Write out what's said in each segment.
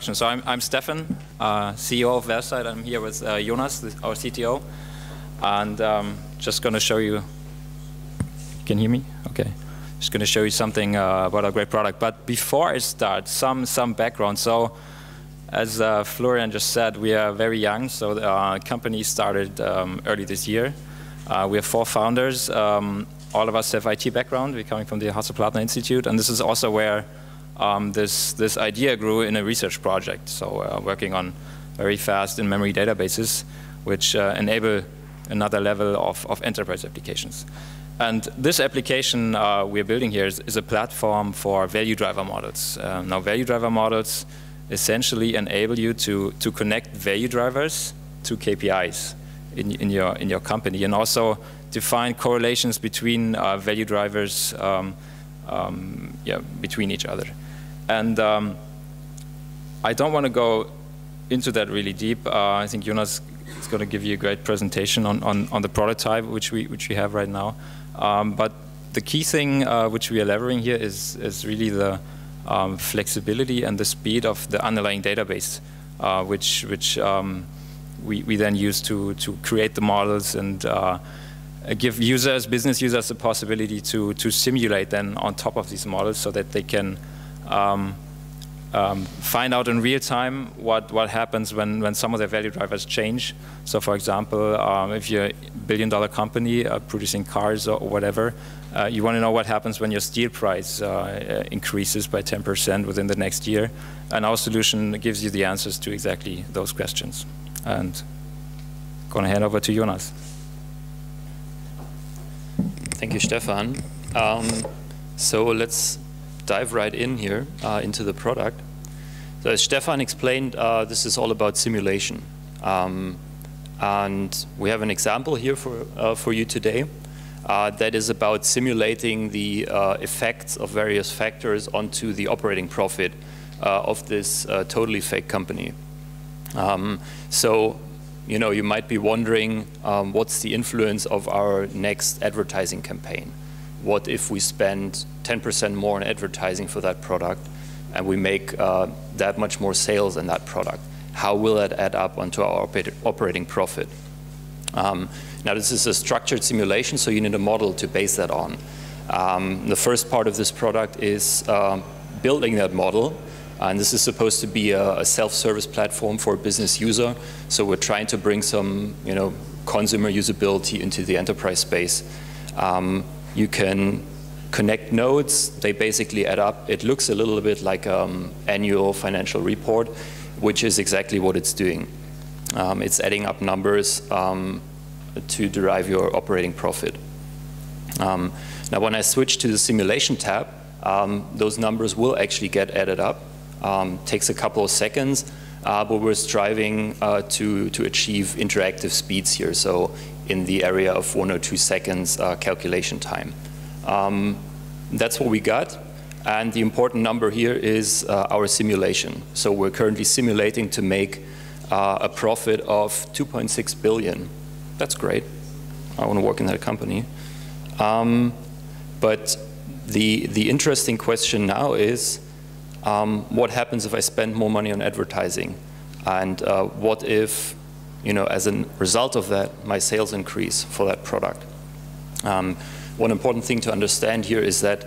So I'm Stefan, CEO of Valsight. I'm here with Jonas, our CTO, and just going to show you. Can you hear me? Okay. Just going to show you something about our great product. But before I start, some background. So, as Florian just said, we are very young. So the company started early this year. We have 4 founders. All of us have IT background. We're coming from the Hasso-Plattner Institute, and this is also where this idea grew in a research project. So working on very fast in-memory databases, which enable another level of enterprise applications. And this application we're building here is a platform for value driver models. Now, value driver models essentially enable you to connect value drivers to KPIs in your company, and also define correlations between value drivers between each other. And I don't want to go into that really deep. I think Jonas is going to give you a great presentation on the prototype which we have right now. But the key thing which we are leveraging here is really the flexibility and the speed of the underlying database, which we then use to create the models and give business users, the possibility to simulate then on top of these models, so that they can find out in real time what happens when some of their value drivers change. So, for example, if you're a billion-dollar company producing cars or whatever, you want to know what happens when your steel price increases by 10% within the next year. And our solution gives you the answers to exactly those questions. And I'm going to hand over to Jonas. Thank you, Stefan. So let's dive right in here into the product. So as Stefan explained, this is all about simulation. And we have an example here for you today that is about simulating the effects of various factors onto the operating profit of this totally fake company. So, you might be wondering, what's the influence of our next advertising campaign? What if we spend 10% more on advertising for that product and we make that much more sales in that product? How will that add up onto our operating profit? Now, this is a structured simulation, so you need a model to base that on. The first part of this product is building that model. And this is supposed to be a self-service platform for a business user. So we're trying to bring some, consumer usability into the enterprise space. You can connect nodes. They basically add up. It looks a little bit like an annual financial report, which is exactly what it's doing. It's adding up numbers to derive your operating profit. Now, when I switch to the simulation tab, those numbers will actually get added up. Takes a couple of seconds, but we're striving to achieve interactive speeds here, so in the area of 1 or 2 seconds calculation time. That's what we got, and the important number here is our simulation. So we're currently simulating to make a profit of 2.6 billion. That's great. I want to work in that company. But the interesting question now is, what happens if I spend more money on advertising? And what if, as a result of that, my sales increase for that product? One important thing to understand here is that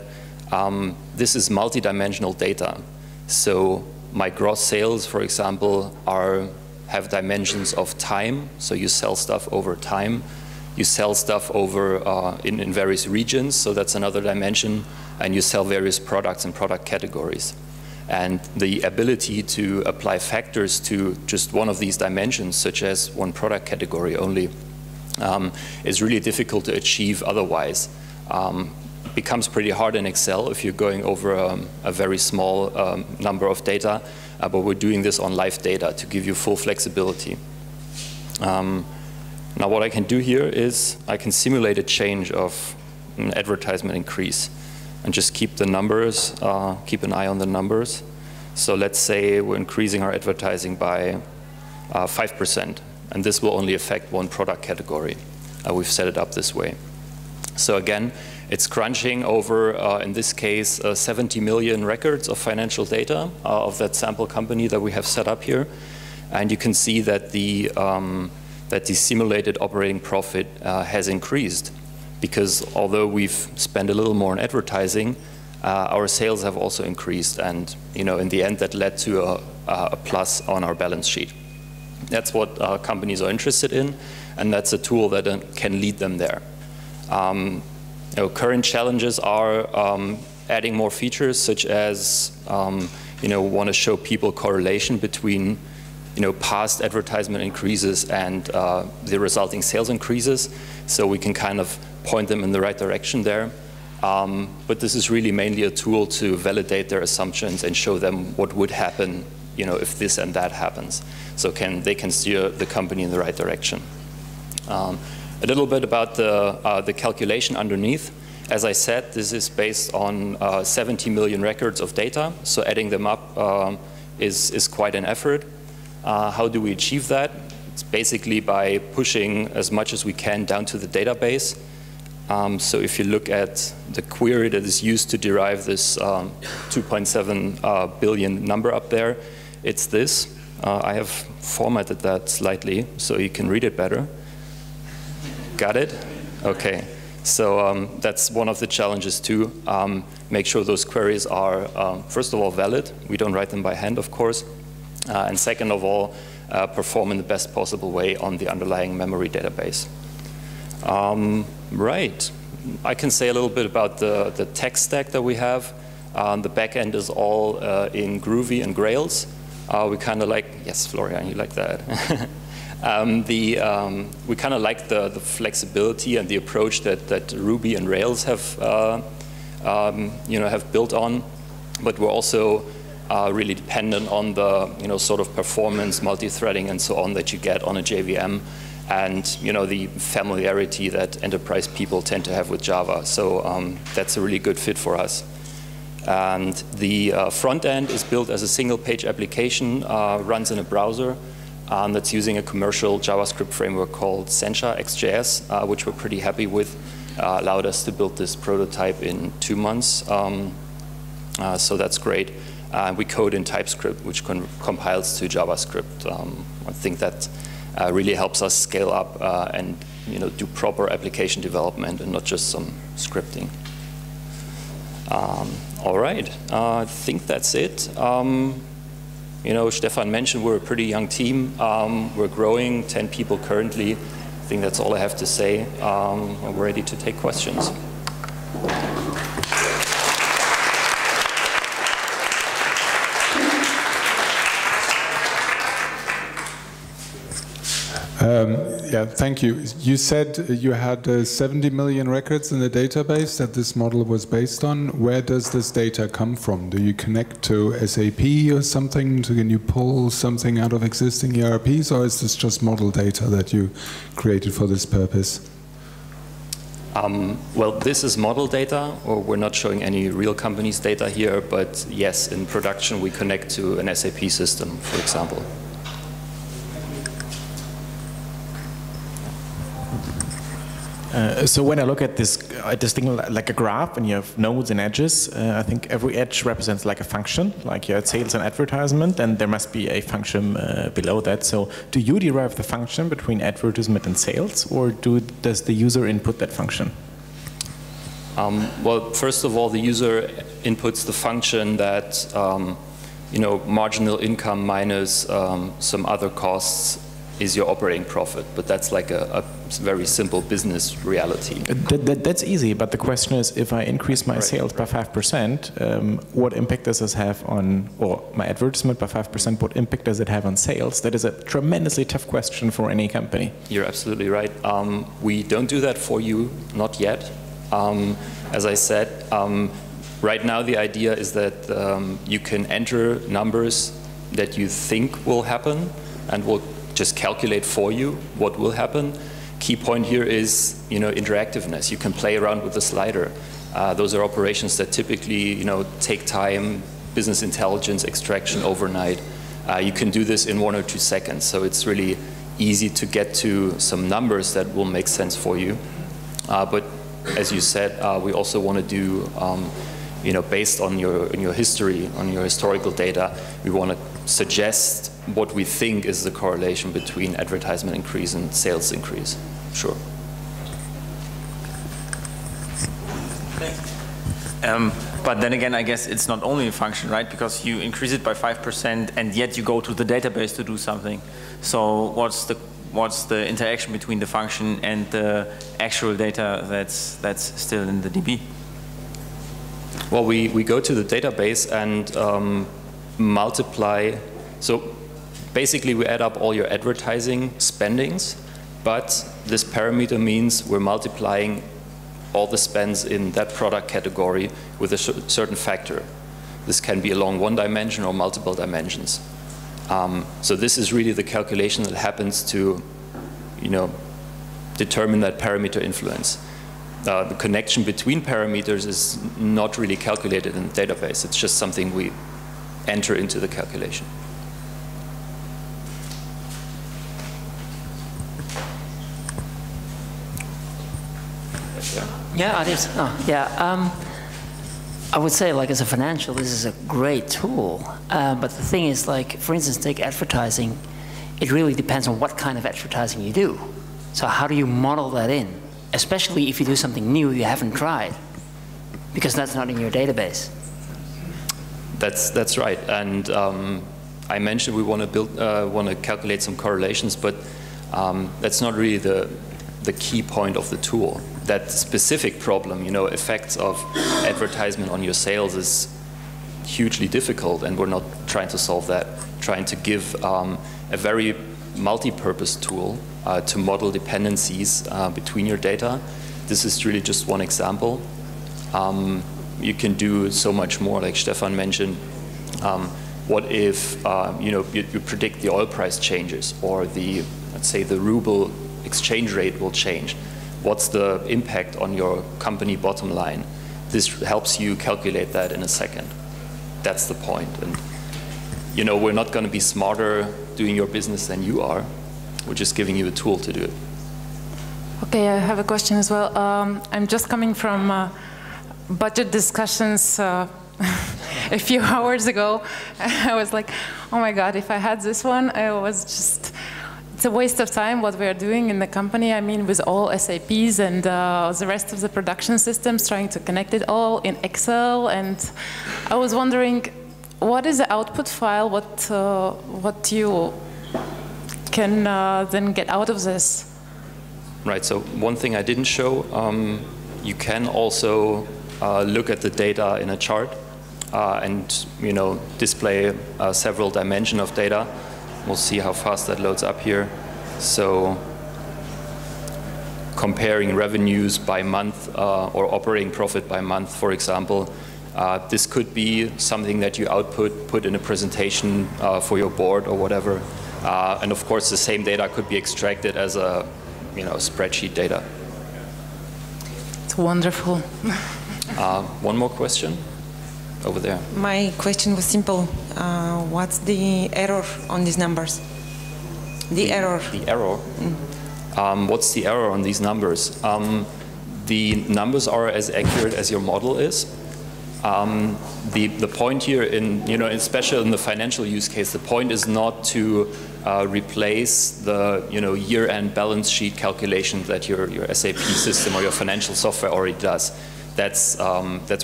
this is multidimensional data. So my gross sales, for example, have dimensions of time. So you sell stuff over time. You sell stuff over in various regions, so that's another dimension. And you sell various products and product categories. And the ability to apply factors to just one of these dimensions, such as one product category only, is really difficult to achieve otherwise. It becomes pretty hard in Excel if you're going over a very small number of data, but we're doing this on live data to give you full flexibility. Now, what I can do here is I can simulate a change of an advertisement increase, and just keep the numbers, keep an eye on the numbers. So let's say we're increasing our advertising by 5%, and this will only affect one product category. We've set it up this way. So again, It's crunching over, in this case, 70 million records of financial data of that sample company that we have set up here. And you can see that the simulated operating profit has increased, because although we've spent a little more on advertising, our sales have also increased, and in the end that led to a plus on our balance sheet. That's what companies are interested in, and that's a tool that can lead them there. Current challenges are adding more features, such as want to show people correlation between past advertisement increases and the resulting sales increases, so we can kind of point them in the right direction there. But this is really mainly a tool to validate their assumptions and show them what would happen, if this and that happens. So they can steer the company in the right direction. A little bit about the calculation underneath. As I said, this is based on 70 million records of data, so adding them up is quite an effort. How do we achieve that? It's basically by pushing as much as we can down to the database. So if you look at the query that is used to derive this 2.7 billion number up there, it's this. I have formatted that slightly so you can read it better. Got it? Okay. So that's one of the challenges too. Make sure those queries are, first of all, valid. We don't write them by hand, of course. And second of all, perform in the best possible way on the underlying memory database. Right. I can say a little bit about the tech stack that we have. The back end is all in Groovy and Grails. We kind of like, yes, Florian, you like that. We kind of like the flexibility and the approach that Ruby and Rails have built on, but we're also really dependent on the sort of performance, multi-threading, and so on that you get on a JVM, and the familiarity that enterprise people tend to have with Java. So that's a really good fit for us. And the front end is built as a single-page application, runs in a browser. That's using a commercial JavaScript framework called Sencha XJS, which we're pretty happy with. Allowed us to build this prototype in 2 months. So that's great. We code in TypeScript, which compiles to JavaScript. I think that really helps us scale up and do proper application development and not just some scripting. All right, I think that's it. Stefan mentioned we're a pretty young team. We're growing, 10 people currently. I think that's all I have to say. We're ready to take questions. Yeah, thank you. You said you had 70 million records in the database that this model was based on. Where does this data come from? Do you connect to SAP or something? Can you pull something out of existing ERPs, or is this just model data that you created for this purpose? Well, this is model data, or we're not showing any real company's data here, but yes, in production we connect to an SAP system, for example. So when I look at this thing like a graph, and you have nodes and edges, I think every edge represents like a function, like you had sales and advertisement, and there must be a function below that. So do you derive the function between advertisement and sales, or does the user input that function? Well, first of all, the user inputs the function that marginal income minus some other costs is your operating profit, but that's like a very simple business reality. That's easy, but the question is, if I increase my sales by 5%, what impact does this have on, or my advertisement by 5%, what impact does it have on sales? That is a tremendously tough question for any company. You're absolutely right. We don't do that for you, not yet. As I said, right now the idea is that you can enter numbers that you think will happen, and we'll just calculate for you what will happen. Key point here is, interactiveness. You can play around with the slider. Those are operations that typically, take time, business intelligence extraction overnight. You can do this in 1 or 2 seconds, so it's really easy to get to some numbers that will make sense for you. But as you said, we also want to do, based on your history, on your historical data, we want to suggest what we think is the correlation between advertisement increase and sales increase. Sure. But then again, I guess it's not only a function, right? Because you increase it by 5% and yet you go to the database to do something. So what's the interaction between the function and the actual data that's still in the DB? Well, we go to the database and multiply. So basically we add up all your advertising spendings, but this parameter means we're multiplying all the spends in that product category with a certain factor. This can be along one dimension or multiple dimensions. So this is really the calculation that happens to, determine that parameter influence. The connection between parameters is not really calculated in the database. It's just something we enter into the calculation. Yeah, it is. Oh, yeah. I would say, like, as a financial, this is a great tool. But the thing is, like, for instance, take advertising. It really depends on what kind of advertising you do. So how do you model that in? Especially if you do something new you haven't tried, because that's not in your database. That's right. And I mentioned we want to want to calculate some correlations, but that's not really the key point of the tool. That specific problem, effects of advertisement on your sales is hugely difficult, and we're not trying to solve that. Trying to give a very multi-purpose tool to model dependencies between your data. This is really just one example. You can do so much more, like Stefan mentioned. What if you predict the oil price changes, or let's say the ruble exchange rate will change? What's the impact on your company bottom line? This helps you calculate that in a second. That's the point. And we're not going to be smarter doing your business than you are. We're just giving you a tool to do it. Okay, I have a question as well. I'm just coming from budget discussions a few hours ago. I was like, oh my God, if I had this one, it's a waste of time what we are doing in the company. I mean, with all SAPs and the rest of the production systems, trying to connect it all in Excel. And I was wondering, what is the output file? What you can then get out of this? Right. So one thing I didn't show, you can also look at the data in a chart and display several dimensions of data. We'll see how fast that loads up here. So comparing revenues by month or operating profit by month, for example, this could be something that you put in a presentation for your board or whatever. And of course, the same data could be extracted as a spreadsheet data. It's wonderful. One more question over there. My question was simple. What's the error on these numbers? The error. The error? What's the error on these numbers? The numbers are as accurate as your model is. The point here, especially in the financial use case, the point is not to replace the year-end balance sheet calculation that your SAP system or your financial software already does. That's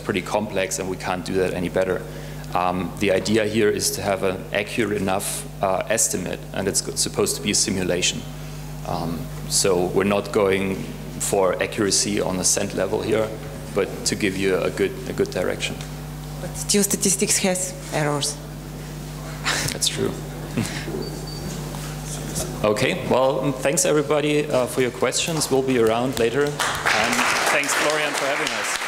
pretty complex, and we can't do that any better. The idea here is to have an accurate enough estimate, and it's supposed to be a simulation. So we're not going for accuracy on a cent level here, but to give you a good direction. But still, statistics has errors. That's true. Okay, well, thanks everybody for your questions. We'll be around later. And thanks, Florian, for having us.